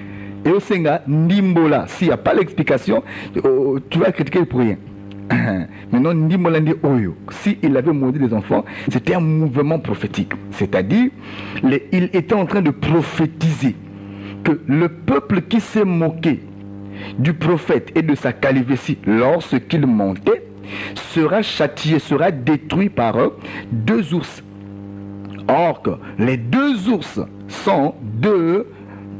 Et au Senga, Ndimbola, s'il n'y a pas l'explication, tu vas critiquer pour rien. Maintenant, Ndimbola dit Oyo, s'il avait maudit les enfants, c'était un mouvement prophétique. C'est-à-dire, il était en train de prophétiser que le peuple qui s'est moqué du prophète et de sa calvitie lorsqu'il montait sera châtié, sera détruit par deux ours. Or que les deux ours sont deux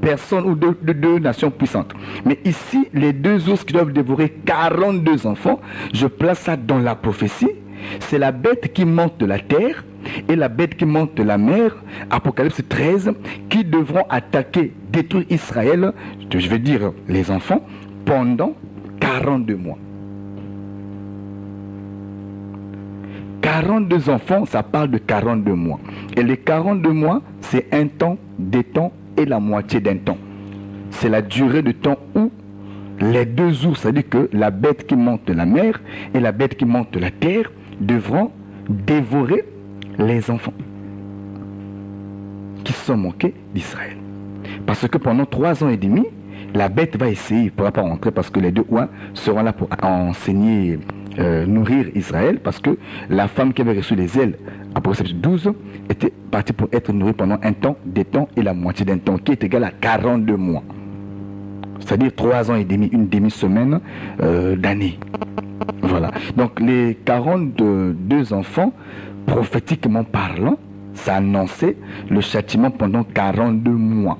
personnes ou deux nations puissantes. Mais ici, les deux ours qui doivent dévorer 42 enfants, je place ça dans la prophétie. C'est la bête qui monte de la terre et la bête qui monte de la mer, Apocalypse 13, qui devront attaquer, détruire Israël, je vais dire les enfants, pendant 42 mois. 42 enfants, ça parle de 42 mois. Et les 42 mois, c'est un temps, des temps et la moitié d'un temps. C'est la durée de temps où les deux ours, c'est-à-dire que la bête qui monte de la mer et la bête qui monte de la terre, devront dévorer les enfants qui sont moqués d'Israël. Parce que pendant 3 ans et demi, la bête va essayer, il ne pourra pas rentrer parce que les deux ouins seront là pour enseigner, nourrir Israël, parce que la femme qui avait reçu les ailes, Apocalypse 12, était partie pour être nourrie pendant un temps, des temps et la moitié d'un temps, qui est égal à 42 mois. C'est-à-dire 3 ans et demi, une demi-semaine d'année. Voilà. Donc les 42 enfants, prophétiquement parlant, ça annonçait le châtiment pendant 42 mois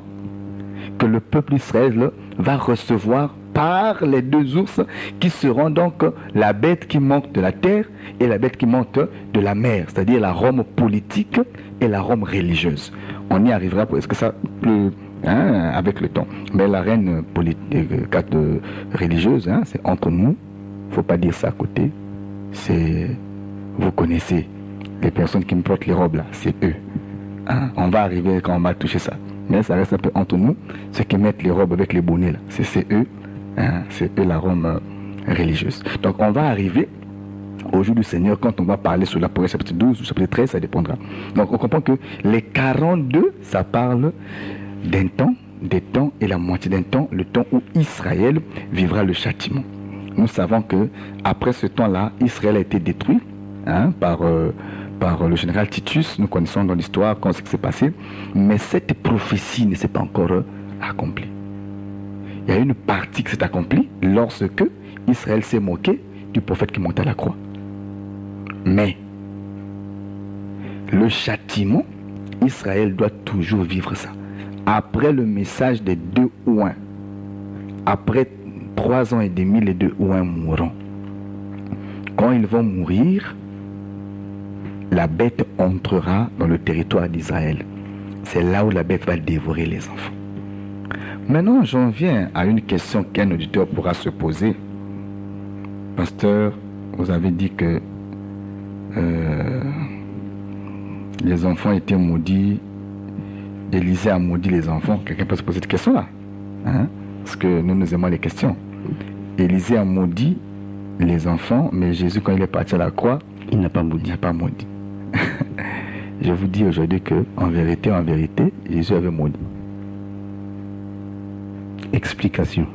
que le peuple d'Israël va recevoir par les deux ours qui seront donc la bête qui monte de la terre et la bête qui monte de la mer, c'est-à-dire la Rome politique et la Rome religieuse. On y arrivera parce que ça peut, avec le temps. Mais la reine religieuse, c'est entre nous. Il ne faut pas dire ça à côté. Vous connaissez les personnes qui me portent les robes là, c'est eux. On va arriver quand on va toucher ça. Mais ça reste un peu entre nous. Ceux qui mettent les robes avec les bonnets là, c'est eux. C'est eux la Rome religieuse. Donc on va arriver au jour du Seigneur, quand on va parler sur l'Apocalypse chapitre 12 ou chapitre 13, ça dépendra. Donc on comprend que les 42, ça parle d'un temps, des temps et la moitié d'un temps, le temps où Israël vivra le châtiment. Nous savons que après ce temps-là, Israël a été détruit par le général Titus. Nous connaissons dans l'histoire ce qui s'est passé, mais cette prophétie ne s'est pas encore accomplie. Il y a une partie qui s'est accomplie lorsque Israël s'est moqué du prophète qui montait à la croix. Mais le châtiment, Israël doit toujours vivre ça. Après le message des 2 ouins, après 3 ans et demi, les 2 ouins mourront. Quand ils vont mourir, la bête entrera dans le territoire d'Israël. C'est là où la bête va dévorer les enfants. Maintenant, j'en viens à une question qu'un auditeur pourra se poser. Pasteur, vous avez dit que les enfants étaient maudits. Élisée a maudit les enfants. Quelqu'un peut se poser cette question-là, parce que nous aimons les questions. Élisée a maudit les enfants, mais Jésus, quand il est parti à la croix, il n'a pas maudit. Je vous dis aujourd'hui que, en vérité, Jésus avait maudit. Explication.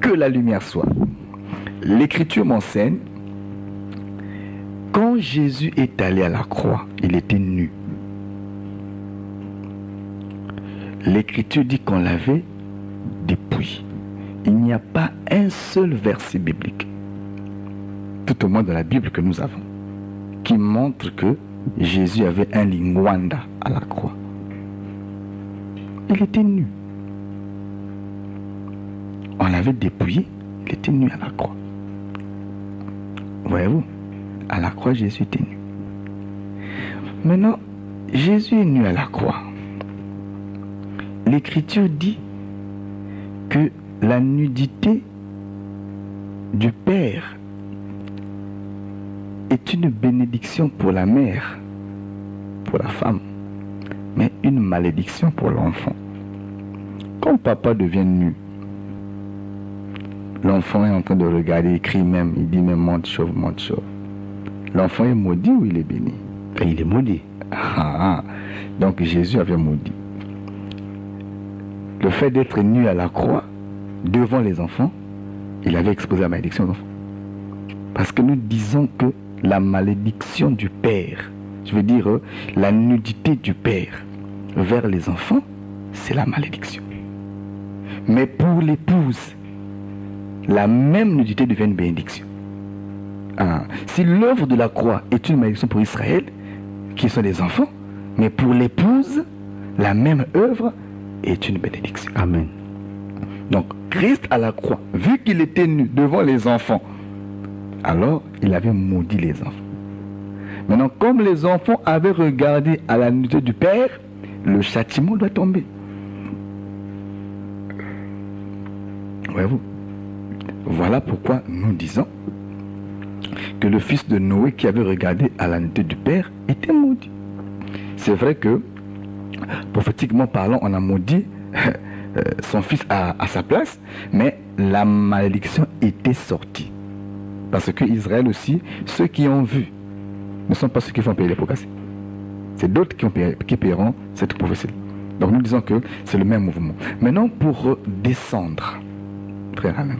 Que la lumière soit. L'Écriture m'enseigne, quand Jésus est allé à la croix, il était nu. L'Écriture dit qu'on l'avait dépouillé. Il n'y a pas un seul verset biblique, tout au moins dans la Bible que nous avons, qui montre que Jésus avait un lingwanda à la croix. Il était nu. On l'avait dépouillé, il était nu à la croix. Voyez-vous, à la croix, Jésus était nu. Maintenant, Jésus est nu à la croix. L'Écriture dit que la nudité du Père est une bénédiction pour la mère, pour la femme, mais une malédiction pour l'enfant. Quand papa devient nu, l'enfant est en train de regarder, il crie même, il dit même monte chauve, monte chauve. L'enfant est maudit ou il est béni? Il est maudit. Donc Jésus avait maudit. Le fait d'être nu à la croix, devant les enfants, il avait exposé la malédiction aux enfants. Parce que nous disons que la malédiction du Père, je veux dire la nudité du Père vers les enfants, c'est la malédiction. Mais pour l'épouse, la même nudité devient une bénédiction. Si l'œuvre de la croix est une malédiction pour Israël, qui sont des enfants, mais pour l'épouse, la même œuvre est une bénédiction. Amen. Donc, Christ à la croix, vu qu'il était nu devant les enfants, alors il avait maudit les enfants. Maintenant, comme les enfants avaient regardé à la nudité du Père, le châtiment doit tomber. Voyez-vous? Voilà pourquoi nous disons que le fils de Noé qui avait regardé à la nudité du Père était maudit. C'est vrai que, prophétiquement parlant, on a maudit son fils à sa place, mais la malédiction était sortie. Parce que Israël aussi, ceux qui ont vu, ne sont pas ceux qui vont payer les pots cassés. C'est d'autres qui paieront cette prophétie. Donc nous disons que c'est le même mouvement. Maintenant, pour descendre, très rarement,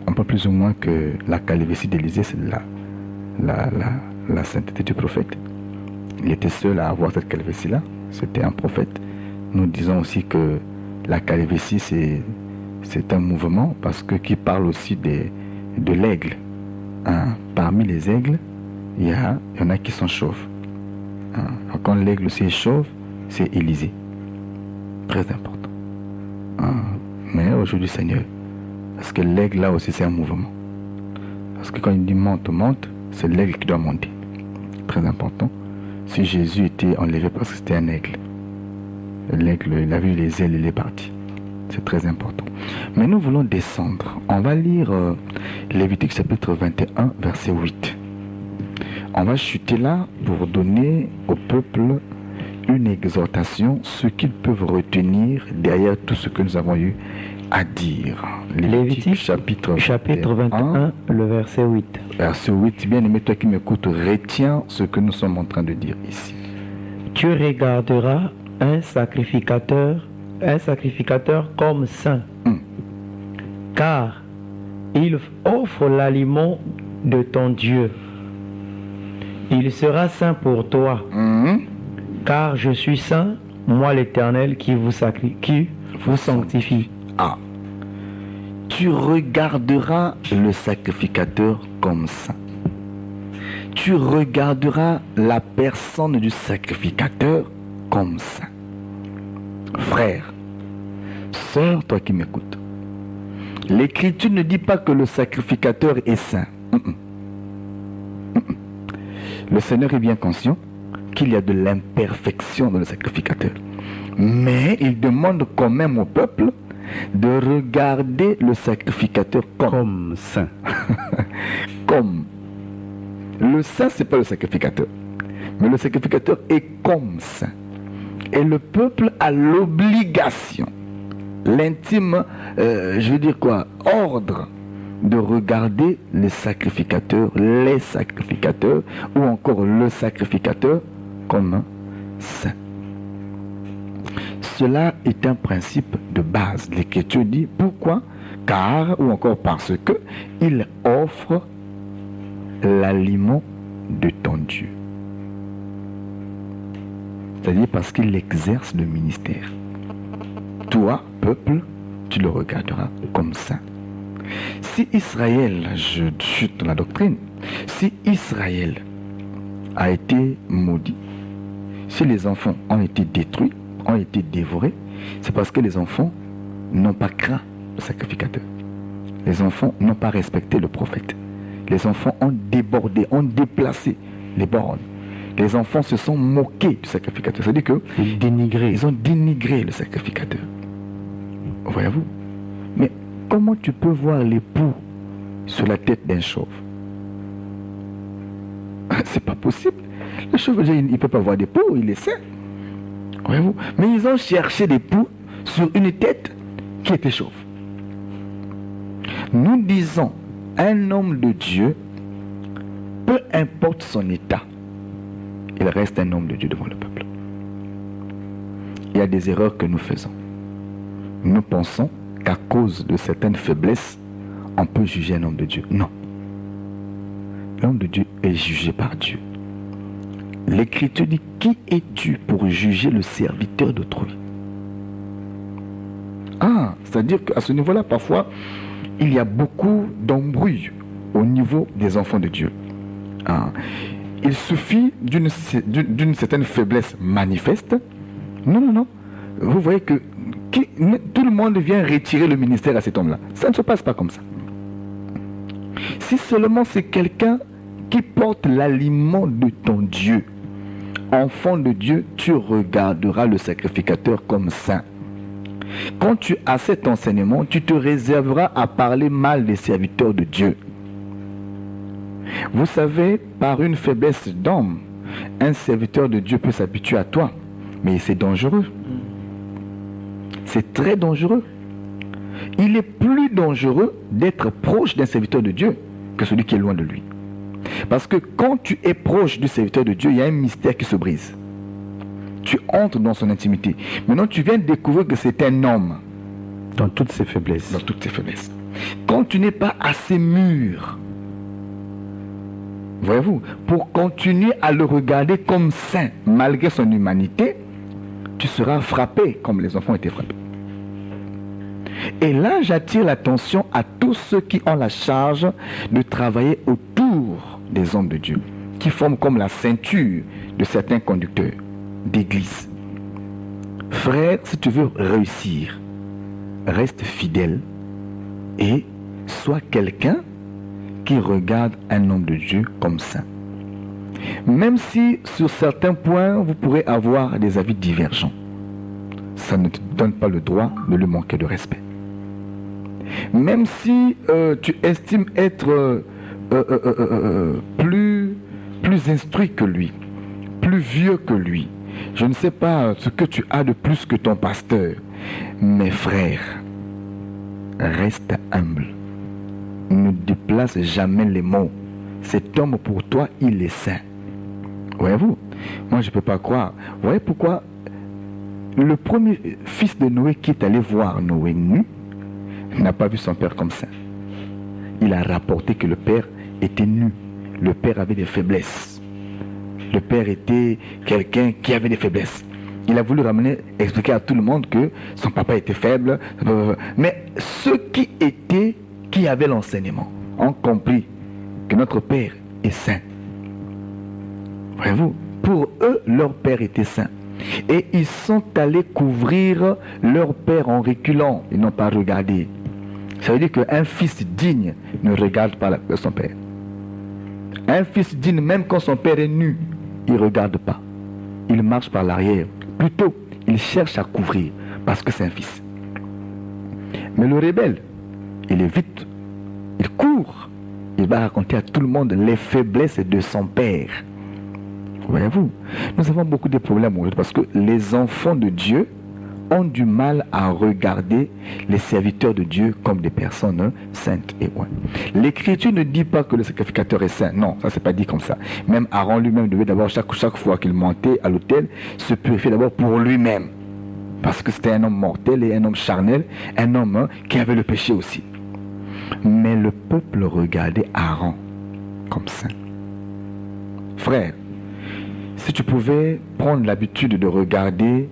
on peut plus ou moins que la calvitie d'Élisée, c'est la sainteté du prophète. Il était seul à avoir cette calvitie-là. C'était un prophète. Nous disons aussi que la calvitie, c'est un mouvement parce que qui parle aussi de l'aigle. Parmi les aigles, il y en a qui sont chauves. Quand l'aigle aussi est chauve, c'est Élisée. Très important. Mais aujourd'hui, Seigneur, parce que l'aigle là aussi c'est un mouvement. Parce que quand il dit monte, monte, c'est l'aigle qui doit monter. Très important. Si Jésus était enlevé parce que c'était un aigle, l'aigle, il a vu les ailes, il est parti. C'est très important. Mais nous voulons descendre. On va lire Lévitique chapitre 21, verset 8. On va chuter là pour donner au peuple une exhortation, ce qu'ils peuvent retenir derrière tout ce que nous avons eu à dire. Lévitique, chapitre 21, le verset 8. Verset 8, bien aimé, toi qui m'écoutes, retiens ce que nous sommes en train de dire ici. Tu regarderas un sacrificateur comme saint, car il offre l'aliment de ton Dieu. Il sera saint pour toi, car je suis saint, moi l'Éternel qui vous sanctifie. Ah. Tu regarderas le sacrificateur comme saint. Tu regarderas la personne du sacrificateur comme saint. Frère, sœur, toi qui m'écoutes, l'Écriture ne dit pas que le sacrificateur est saint. Le Seigneur est bien conscient qu'il y a de l'imperfection dans le sacrificateur. Mais il demande quand même au peuple de regarder le sacrificateur comme saint. Comme. Le saint, ce n'est pas le sacrificateur. Mais le sacrificateur est comme saint. Et le peuple a l'obligation, l'intime, je veux dire quoi, ordre de regarder les sacrificateurs ou encore le sacrificateur comme un saint. Cela est un principe de base. L'Écriture dit pourquoi? Car, ou encore parce que, il offre l'aliment de ton Dieu. C'est-à-dire parce qu'il exerce le ministère. Toi, peuple, tu le regarderas comme saint. Si Israël, je chute dans la doctrine, si Israël a été maudit, si les enfants ont été détruits, ont été dévorés, c'est parce que les enfants n'ont pas craint le sacrificateur. Les enfants n'ont pas respecté le prophète. Les enfants ont débordé, ont déplacé les bornes. Les enfants se sont moqués du sacrificateur. C'est-à-dire qu'ils ont dénigré le sacrificateur. Voyez-vous? Mais comment tu peux voir l'époux sur la tête d'un chauve? C'est pas possible. Le chauve, il ne peut pas avoir d'époux, il est saint. Voyez-vous? Mais ils ont cherché des poux sur une tête qui était chauve. Nous disons, un homme de Dieu, peu importe son état, il reste un homme de Dieu devant le peuple. Il y a des erreurs que nous faisons. Nous pensons qu'à cause de certaines faiblesses, on peut juger un homme de Dieu. Non. L'homme de Dieu est jugé par Dieu. L'Écriture dit, qui es-tu pour juger le serviteur d'autrui? Ah, c'est-à-dire qu'à ce niveau-là, parfois, il y a beaucoup d'embrouilles au niveau des enfants de Dieu. Ah, il suffit d'une certaine faiblesse manifeste. Non. Vous voyez que tout le monde vient retirer le ministère à cet homme-là. Ça ne se passe pas comme ça. Si seulement c'est quelqu'un qui porte l'aliment de ton Dieu, enfant de Dieu, tu regarderas le sacrificateur comme saint. Quand tu as cet enseignement, tu te réserveras à parler mal des serviteurs de Dieu. Vous savez, par une faiblesse d'homme, un serviteur de Dieu peut s'habituer à toi, mais c'est dangereux. C'est très dangereux. Il est plus dangereux d'être proche d'un serviteur de Dieu que celui qui est loin de lui. Parce que quand tu es proche du serviteur de Dieu, il y a un mystère qui se brise. Tu entres dans son intimité. Maintenant, tu viens de découvrir que c'est un homme. Dans toutes ses faiblesses. Dans toutes ses faiblesses. Quand tu n'es pas assez mûr, voyez-vous, pour continuer à le regarder comme saint, malgré son humanité, tu seras frappé comme les enfants étaient frappés. Et là, j'attire l'attention à tous ceux qui ont la charge de travailler autour des hommes de Dieu, qui forment comme la ceinture de certains conducteurs d'église. Frère, si tu veux réussir, reste fidèle et sois quelqu'un qui regarde un homme de Dieu comme saint. Même si sur certains points, vous pourrez avoir des avis divergents, ça ne te donne pas le droit de lui manquer de respect. Même si tu estimes être plus instruit que lui, plus vieux que lui, Je ne sais pas ce que tu as de plus que ton pasteur. Mes frères, reste humble. Ne déplace jamais les mots. Cet homme pour toi, il est saint. Voyez-vous, moi je ne peux pas croire. Vous voyez pourquoi le premier fils de Noé qui est allé voir Noé nu n'a pas vu son père comme saint. Il a rapporté que le père était nu. Le père avait des faiblesses. Le père était quelqu'un qui avait des faiblesses. Il a voulu expliquer à tout le monde que son papa était faible. Mais ceux qui avaient l'enseignement ont compris que notre père est saint. Voyez-vous, pour eux, leur père était saint. Et ils sont allés couvrir leur père en reculant. Ils n'ont pas regardé. Ça veut dire qu'un fils digne ne regarde pas son père. Un fils digne, même quand son père est nu, il ne regarde pas. Il marche par l'arrière. Plutôt, il cherche à couvrir parce que c'est un fils. Mais le rebelle, il est vite. Il court. Il va raconter à tout le monde les faiblesses de son père. Voyez-vous, nous avons beaucoup de problèmes aujourd'hui parce que les enfants de Dieu ont du mal à regarder les serviteurs de Dieu comme des personnes saintes et loin. L'Écriture ne dit pas que le sacrificateur est saint. Non, ça c'est pas dit comme ça. Même Aaron lui-même devait d'abord chaque fois qu'il montait à l'autel se purifier d'abord pour lui-même. Parce que c'était un homme mortel et un homme charnel, un homme qui avait le péché aussi. Mais le peuple regardait Aaron comme saint. Frère, si tu pouvais prendre l'habitude de regarder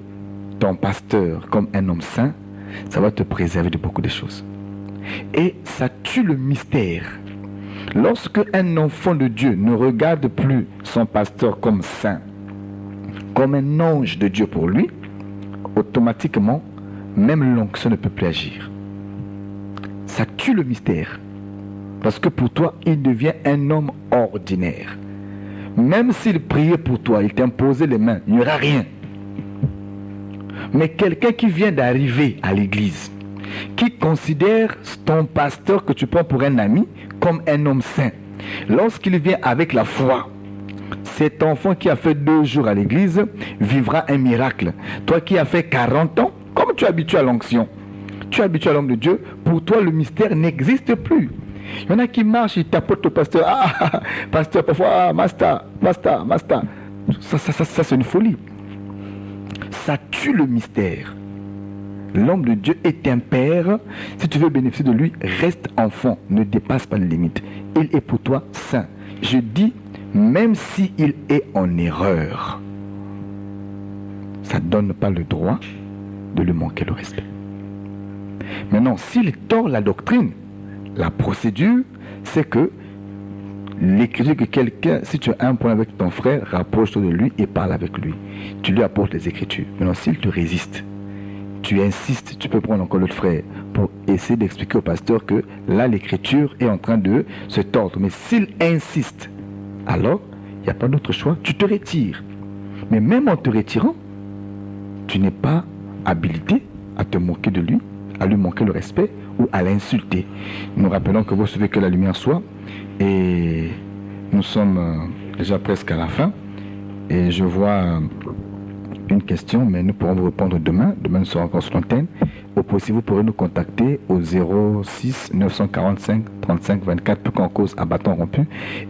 ton pasteur comme un homme saint, ça va te préserver de beaucoup de choses. Et ça tue le mystère. Lorsque un enfant de Dieu ne regarde plus son pasteur comme saint, comme un ange de Dieu pour lui, automatiquement, même l'onction ne peut plus agir. Ça tue le mystère. Parce que pour toi, il devient un homme ordinaire. Même s'il priait pour toi, il t'imposait les mains, il n'y aura rien. Mais quelqu'un qui vient d'arriver à l'église, qui considère ton pasteur que tu prends pour un ami comme un homme saint, lorsqu'il vient avec la foi, cet enfant qui a fait 2 jours à l'église vivra un miracle. Toi qui as fait 40 ans, comme tu es habitué à l'onction, tu es habitué à l'homme de Dieu, pour toi le mystère n'existe plus. Il y en a qui marchent, ils tapotent au pasteur. Ah, pasteur, parfois, master. Ça c'est une folie. Ça tue le mystère. L'homme de Dieu est un père. Si tu veux bénéficier de lui, reste enfant. Ne dépasse pas les limites. Il est pour toi saint. Je dis, même s'il est en erreur, ça ne donne pas le droit de lui manquer le respect. Maintenant, s'il tord la doctrine, la procédure, c'est que l'écriture que quelqu'un, si tu as un point avec ton frère, rapproche-toi de lui et parle avec lui. Tu lui apportes les écritures. Maintenant, s'il te résiste, tu insistes, tu peux prendre encore l'autre frère pour essayer d'expliquer au pasteur que là, l'écriture est en train de se tordre. Mais s'il insiste, alors, il n'y a pas d'autre choix, tu te retires. Mais même en te retirant, tu n'es pas habilité à te moquer de lui, à lui manquer le respect ou à l'insulter. Nous rappelons que vous savez que la lumière soit, et nous sommes déjà presque à la fin, et je vois une question, mais nous pourrons vous répondre demain. Demain, nous serons encore sur l'antenne. Au possible, vous pourrez nous contacter au 06 945 35 24 tout en cause à bâton rompu.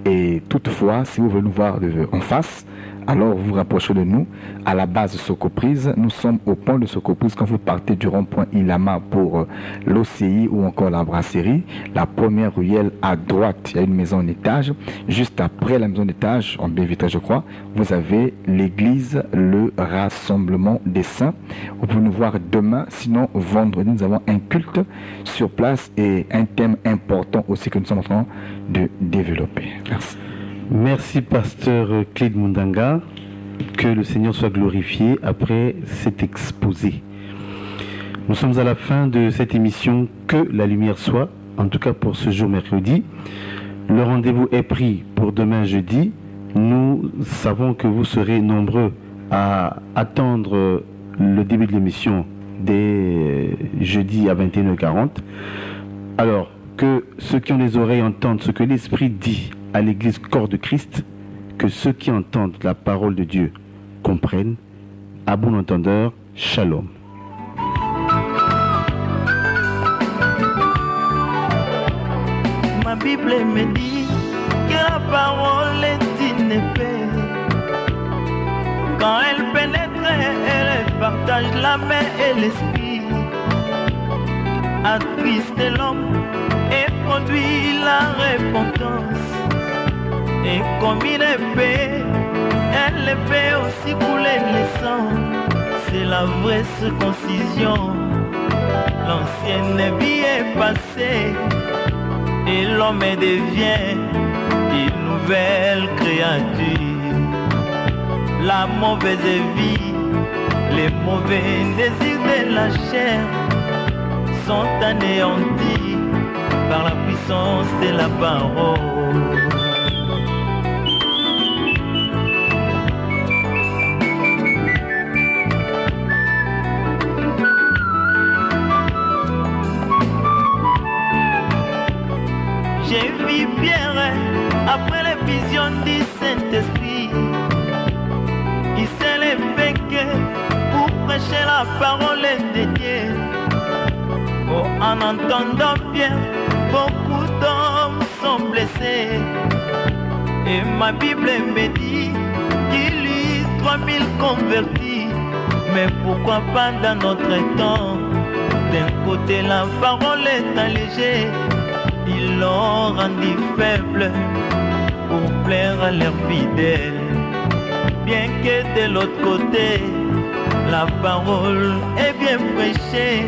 Et toutefois, si vous voulez nous voir en face, alors vous vous rapprochez de nous à la base de Socoprise. Nous sommes au pont de Socoprise quand vous partez du rond-point Ilama pour l'OCI ou encore la brasserie. La première ruelle à droite, il y a une maison en étage. Juste après la maison d'étage, en baie vitrée je crois, vous avez l'église, le rassemblement des saints. Vous pouvez nous voir demain, sinon vendredi nous avons un culte sur place et un thème important aussi que nous sommes en train de développer. Merci. Merci, pasteur Clyde Mundanga. Que le Seigneur soit glorifié après cet exposé. Nous sommes à la fin de cette émission Que la lumière soit, en tout cas pour ce jour mercredi. Le rendez-vous est pris pour demain jeudi. Nous savons que vous serez nombreux à attendre le début de l'émission dès jeudi à 21h40. Alors, que ceux qui ont les oreilles entendent ce que l'Esprit dit à l'église corps de Christ, que ceux qui entendent la parole de Dieu comprennent À bon entendeur, shalom. Ma Bible me dit que la parole est une épée. Quand elle pénètre, elle partage la main et l'esprit, attriste l'homme et produit la repentance. Et comme une épée, elle fait aussi couler le sang. C'est la vraie circoncision. L'ancienne vie est passée et l'homme devient une nouvelle créature. La mauvaise vie, les mauvais désirs de la chair sont anéantis par la puissance de la parole. J'ai vu Pierre après les visions du Saint-Esprit. Il s'est levé pour prêcher la parole de Dieu. Oh, en entendant bien, beaucoup d'hommes sont blessés. Et ma Bible me dit qu'il y a 3000 convertis. Mais pourquoi pas dans notre temps? D'un côté la parole est allégée, ils l'ont rendu faible pour plaire à leurs fidèles. Bien que de l'autre côté, la parole est bien prêchée.